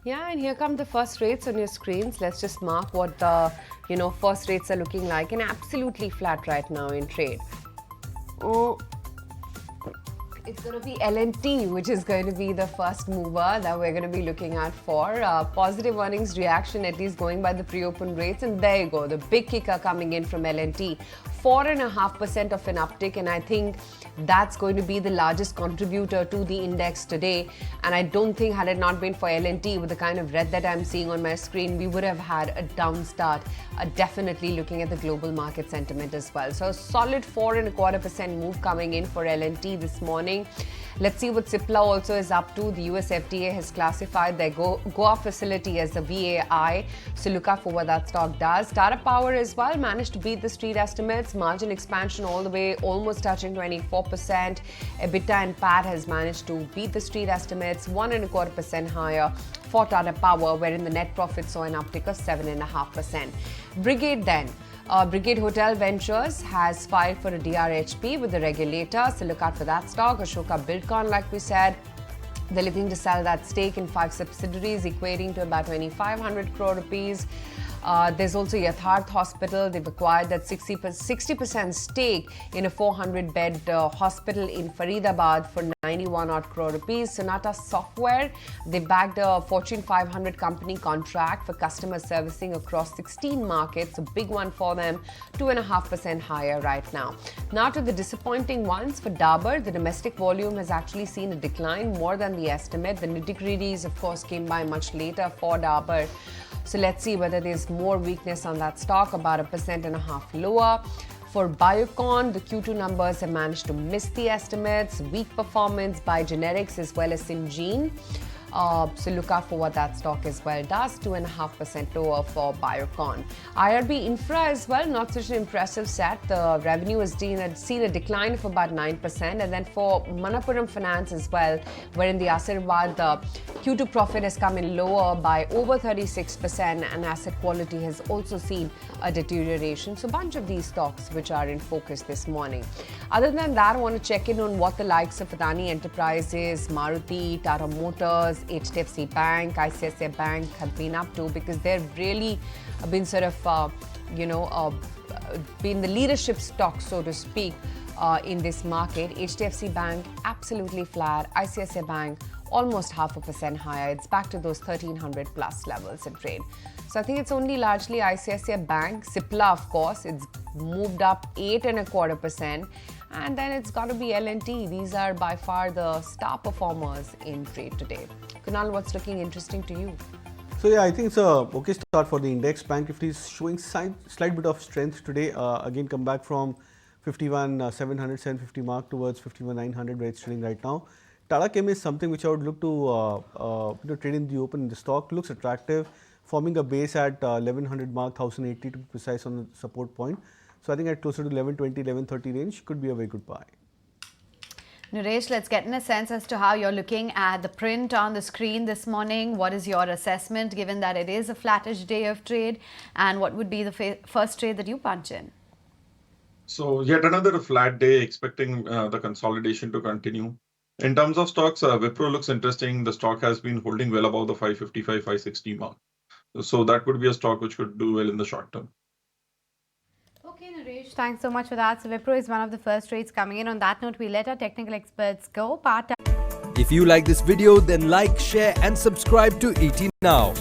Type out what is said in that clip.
Yeah, and here come the first rates on your screens. Let's just mark what the first rates are looking like, and absolutely flat right now in trade. Oh, it's going to be L&T, which is going to be the first mover that we're going to be looking at for positive earnings reaction, at least going by the pre-open rates. And there you go, the big kicker coming in from L&T. 4.5% of an uptick, and I think that's going to be the largest contributor to the index today. And I don't think, had it not been for L&T, with the kind of red that I'm seeing on my screen, we would have had a down start, definitely looking at the global market sentiment as well. So a solid 4.25% move coming in for L&T this morning. Let's see what Cipla also is up to. The US FDA has classified their Goa facility as a VAI. So look out for what that stock does. Tata Power as well managed to beat the street estimates. Margin expansion all the way, almost touching 24%. EBITDA and PAT has managed to beat the street estimates, 1.25% higher for Tata Power, wherein the net profit saw an uptick of 7.5%. Brigade then. Brigade Hotel Ventures has filed for a DRHP with the regulator, so look out for that stock. Ashoka Buildcon, like we said, they're looking to sell that stake in 5 subsidiaries, equating to about 2,500 crore rupees. There's also Yatharth Hospital. They've acquired that 60% stake in a 400-bed hospital in Faridabad for 91 odd crore rupees. Sonata Software, they bagged a Fortune 500 company contract for customer servicing across 16 markets, a big one for them, 2.5% higher right now. Now to the disappointing ones. For Dabur, the domestic volume has actually seen a decline more than the estimate. The nitty-gritties, of course, came by much later for Dabur. So let's see whether there's more weakness on that stock, about 1.5% lower. For Biocon, the Q2 numbers have managed to miss the estimates. Weak performance by generics as well as Syngene. So look out for what that stock as well does, 2.5% lower for Biocon. IRB Infra as well, not such an impressive set. The revenue has seen a decline of about 9%. And then for Manappuram Finance as well, wherein the Asirvad, the Q2 profit has come in lower by over 36%, and asset quality has also seen a deterioration. So a bunch of these stocks which are in focus this morning. Other than that, I want to check in on what the likes of Adani Enterprises, Maruti, Tata Motors, HDFC Bank, ICICI Bank have been up to, because they've really been sort of, been the leadership stock, so to speak, in this market. HDFC Bank absolutely flat. ICICI Bank almost 0.5% higher. It's back to those 1,300 plus levels in trade. So I think it's only largely ICICI Bank. Cipla, of course, it's moved up 8.25%. And then it's got to be L&T. These are by far the star performers in trade today. Kunal, what's looking interesting to you? So yeah, I think it's a okay start for the index. Bank Nifty is showing slight bit of strength today. Again, come back from 51,700, 750 mark towards 51,900 where it's trading right now. Tata Chem is something which I would look to trade in the open. The stock looks attractive, forming a base at 1100 mark, 1080 to be precise on the support point. So I think at closer to 1120, 1130 range could be a very good buy. Naresh, let's get in a sense as to how you're looking at the print on the screen this morning. What is your assessment, given that it is a flattish day of trade? And what would be the first trade that you punch in? So yet another flat day, expecting the consolidation to continue. In terms of stocks, Wipro looks interesting. The stock has been holding well above the 555, 560 mark. So that would be a stock which could do well in the short term. Okay, Naresh, thanks so much for that. So Wipro is one of the first trades coming in. On that note, we let our technical experts go. If you like this video, then like, share and subscribe to ET Now.